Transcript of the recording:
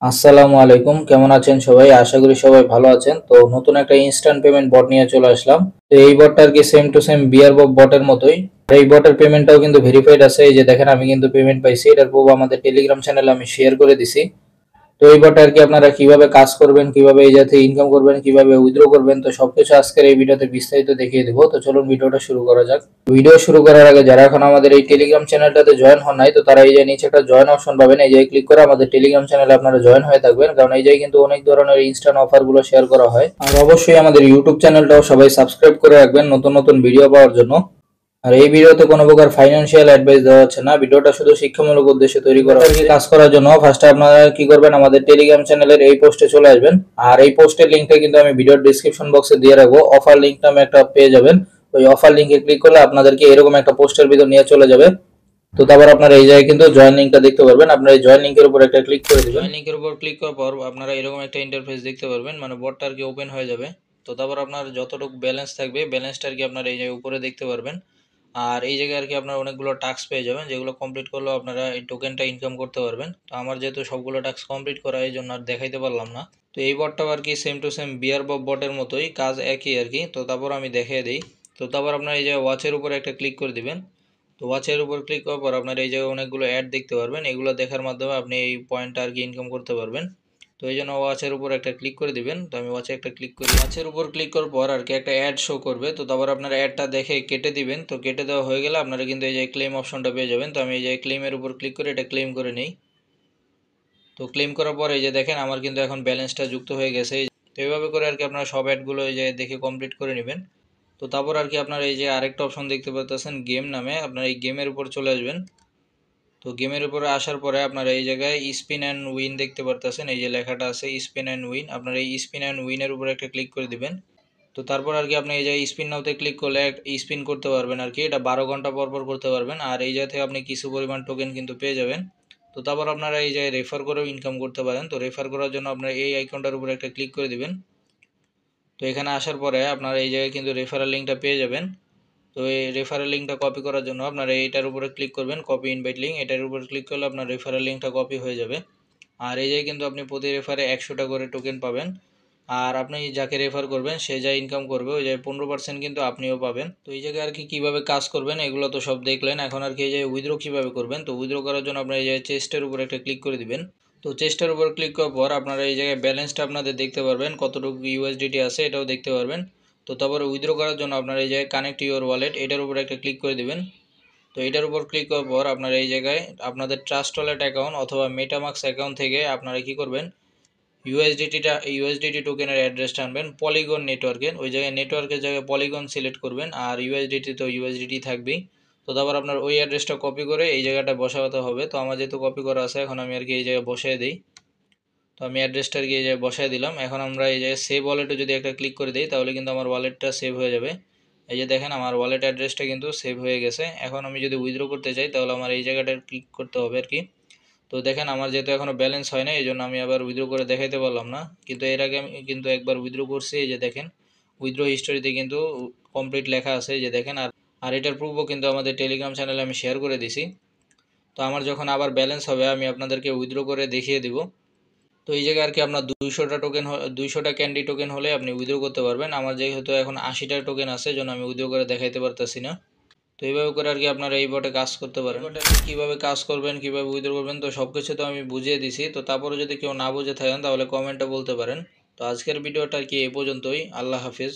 আসসালামু আলাইকুম, কেমন আছেন সবাই? আশা করি সবাই ভালো আছেন। তো নতুন একটা ইনস্ট্যান্ট পেমেন্ট বট নিয়ে চলে আসলাম। তো এই বটটা আর কি সেম টু সেম বিয়ার বটের মতোই। এই বটের পেমেন্টটাও কিন্তু ভেরিফাইড আছে। এই যে দেখেন আমি কিন্তু পেমেন্ট পাইছি। এটার প্রুফ আমাদের টেলিগ্রাম চ্যানেলে আমি শেয়ার করে দিছি। তো এই বটে আর কি আপনারা কিভাবে কাজ করবেন, কিভাবে এই জাতীয় ইনকাম করবেন, কিভাবে উইথড্র করবেন, তো সবকিছু আজকের এই ভিডিওতে বিস্তারিত দেখিয়ে দিব। তো চলুন ভিডিওটা শুরু করা যাক। ভিডিও শুরু করার আগে যারা এখন আমাদের এই টেলিগ্রাম চ্যানেলটাতে জয়েন হন নাই, তো তারা এই যে নিচে একটা জয়েন অপশন পাবেন, এই যে ক্লিক করে আমাদের টেলিগ্রাম চ্যানেলে আপনারা জয়েন হয়ে থাকবেন, কারণ এই যে কিন্তু অনেক ধরনের ইনস্ট্যান্ট অফার গুলো শেয়ার করা হয়। আর অবশ্যই আমাদের ইউটিউব চ্যানেলটাও সবাই সাবস্ক্রাইব করে রাখবেন নতুন নতুন ভিডিও পাওয়ার জন্য। আর এই ভিডিওতে কোনো প্রকার ফাইন্যান্সিয়াল অ্যাডভাইস দেওয়া হচ্ছে না, ভিডিওটা শুধু শিক্ষামূলক উদ্দেশ্যে তৈরি করা হয়েছে। কাজ করার জন্য ফার্স্টে আপনারা কি করবেন, আমাদের টেলিগ্রাম চ্যানেলের এই পোস্টে চলে আসবেন। আর এই পোস্টের লিংকটা কিন্তু আমি ভিডিওর ডেসক্রিপশন বক্সে দিয়ে রাখবো। অফার লিংক নামে একটা পেয়ে যাবেন। ওই অফার লিংকে ক্লিক করলে আপনাদেরকে এরকম একটা পোস্টের ভিতর নিয়ে চলে যাবে। তো তারপর আপনারা এই জায়গায় কিন্তু জয়েন লিংকটা দেখতে পারবেন। আপনারা এই জয়েন লিংকের উপর একটা ক্লিক করে দিবেন। জয়েন লিংকের উপর ক্লিক করার পর আপনারা এরকম একটা ইন্টারফেস দেখতে পারবেন, মানে বটটা আর কি ওপেন হয়ে যাবে। তো তারপর আপনার যতটুকু ব্যালেন্স থাকবে ব্যালেন্সটা আর কি আপনারা এই জায়গায় উপরে দেখতে পারবেন। আর এই জায়গায় আর কি আপনারা অনেকগুলো টাস্ক পেয়ে যাবেন, যেগুলো কমপ্লিট করলেও আপনারা এই টোকেনটা ইনকাম করতে পারবেন। তো আমার যেহেতু সবগুলো টাস্ক কমপ্লিট করা, এই জন্য আর দেখাইতে পারলাম না। তো এই বটটাও আর কি সেম টু সেম বিয়ার বটের মতোই কাজ, একই আর কি। তো তারপর আমি দেখিয়ে দিই। তো তারপর আপনারা এই যে ওয়াচের উপরে একটা ক্লিক করে দিবেন। তো ওয়াচের উপর ক্লিক করার পর আপনারা এই জায়গায় অনেকগুলো অ্যাড দেখতে পারবেন, এগুলো দেখার মাধ্যমে আপনি এই পয়েন্টটা আর কি ইনকাম করতে পারবেন। তো এই জন্য ওয়াচের উপর একটা ক্লিক করে দিবেন। তো আমি ওয়াচে একটা ক্লিক করি। ওয়াচের উপর ক্লিক করার পর আর কি একটা অ্যাড শো করবে। তো তারপর আপনারা অ্যাডটা দেখে কেটে দিবেন। তো কেটে দেওয়া হয়ে গেলে আপনারা কিন্তু এই যে ক্লেম অপশনটা পেয়ে যাবেন। তো আমি এই যে ক্লেমের উপর ক্লিক করে এটা ক্লেম করে নিই। তো ক্লেম করার পর এই যে দেখেন আমার কিন্তু এখন ব্যালেন্সটা যুক্ত হয়ে গেছে। তো এইভাবে করে আর কি আপনারা সব অ্যাডগুলো এই যে দেখে কমপ্লিট করে নেবেন। তো তারপর আর কি আপনারা এই যে আরেকটা অপশন দেখতে পাচ্ছেন গেম নামে, আপনারা এই গেমের উপর চলে আসবেন। তো গেমের উপরে আসার পরে আপনারা এই জায়গায় স্পিন অ্যান্ড উইন দেখতে পারতেছেন, এই যে লেখাটা আছে স্পিন অ্যান্ড উইন, আপনারা এই স্পিন অ্যান্ড উইনের উপরে একটা ক্লিক করে দিবেন। তো তারপর আর কি আপনি এই যে স্পিন নাওতে ক্লিক করলে স্পিন করতে পারবেন আর কি, এটা 12 ঘন্টা পর পর করতে পারবেন। আর এই জায়গা থেকে আপনি কিছু পরিমাণ টোকেন কিন্তু পেয়ে যাবেন। তো তারপর আপনারা এই জায়গায় রেফার করেও ইনকাম করতে পারেন। তো রেফার করার জন্য আপনারা এই আইকনটার উপরে একটা ক্লিক করে দিবেন। তো এখানে আসার পরে আপনারা এই জায়গায় কিন্তু রেফারেল লিঙ্কটা পেয়ে যাবেন। তো এই রেফারেল লিঙ্কটা কপি করার জন্য আপনারা এইটার উপরে ক্লিক করবেন, কপি ইনভাইট লিঙ্ক, এটার উপরে ক্লিক করলে আপনার রেফারেল লিঙ্কটা কপি হয়ে যাবে। আর এই জায়গায় কিন্তু আপনি প্রতি রেফারে 100টা করে টোকেন পাবেন। আর আপনি যাকে রেফার করবেন সে যা ইনকাম করবে ওই যে 15% কিন্তু আপনিও পাবেন। তো এই জায়গায় আর কি কীভাবে কাজ করবেন এগুলো তো সব দেখলেন। এখন আর কি এই যে উইথড্র কীভাবে করবেন, তো উইথড্র করার জন্য আপনার এই যে চেস্টের উপর একটা ক্লিক করে দিবেন। তো চেস্টের উপর ক্লিক করার পর আপনারা এই জায়গায় ব্যালেন্সটা আপনাদের দেখতে পারবেন, কতটুকু ইউএসডিটি আছে এটাও দেখতে পারবেন। তো তারপরে উইথড্র করার জন্য আপনারা এই জায়গায় কানেক্ট ইউর ওয়ালেট এটার উপর একটা ক্লিক করে দিবেন। তো এটার উপর ক্লিক করার পর আপনারা এই জায়গায় আপনাদের ট্রাস্ট ওয়ালেট অ্যাকাউন্ট অথবা মেটামাক্স অ্যাকাউন্ট থেকে আপনারা কি করবেন, ইউএসডিটি টোকেনের অ্যাড্রেসটা আনবেন পলিগন নেটওয়ার্কের, ওই জায়গায় নেটওয়ার্কের জায়গায় পলিগন সিলেক্ট করবেন। আর ইউএসডিটি তো ইউএসডিটি থাকবেই। তো তারপর আপনার ওই অ্যাড্রেসটা কপি করে এই জায়গাটা বসাতে হবে। তো আমার যেহেতু কপি করা আছে এখন আমি আর কি এই জায়গায় বসিয়ে দিই। তো আমি অ্যাড্রেসটা আর কি এই জায়গায় বসায় দিলাম। এখন আমরা এই জায়গায় সেভ ওয়ালেটে যদি একটা ক্লিক করে দিই তাহলে কিন্তু আমার ওয়ালেটটা সেভ হয়ে যাবে। এই যে দেখেন আমার ওয়ালেট অ্যাড্রেসটা কিন্তু সেভ হয়ে গেছে। এখন আমি যদি উইথড্র করতে চাই তাহলে আমার এই জায়গাটা ক্লিক করতে হবে আর কি। তো দেখেন আমার যেহেতু এখনও ব্যালেন্স হয় না এই জন্য আমি আবার উইথড্র করে দেখাইতে পারলাম না, কিন্তু এর আগে আমি কিন্তু একবার উইথড্র করছি। এই যে দেখেন উইথড্র হিস্টোরিতে কিন্তু কমপ্লিট লেখা আছে, এই যে দেখেন। আর এটার প্রুফও কিন্তু আমাদের টেলিগ্রাম চ্যানেলে আমি শেয়ার করে দিছি। তো আমার যখন আবার ব্যালেন্স হবে আমি আপনাদেরকে উইথড্র করে দেখিয়ে দিব। তো এই জায়গায় আর কি আপনার 200টা ক্যান্ডি টোকেন হলে আপনি উইথড্র করতে পারবেন। আমার যেহেতু এখন 80টা টোকেন আছে জন্য আমি উইথড্র করে দেখাইতে পারতেছি না। তো এইভাবে করে আর কি আপনারা এই বটে কাজ করতে পারেন। বটে কীভাবে কাজ করবেন, কীভাবে উইথড্র করবেন, তো সব কিছু তো আমি বুঝিয়ে দিছি। তো তারপরে যদি কেউ না বুঝে থাকেন তাহলে কমেন্টে বলতে পারেন। তো আজকের ভিডিওটা আর কি এই পর্যন্তই। আল্লাহ হাফিজ।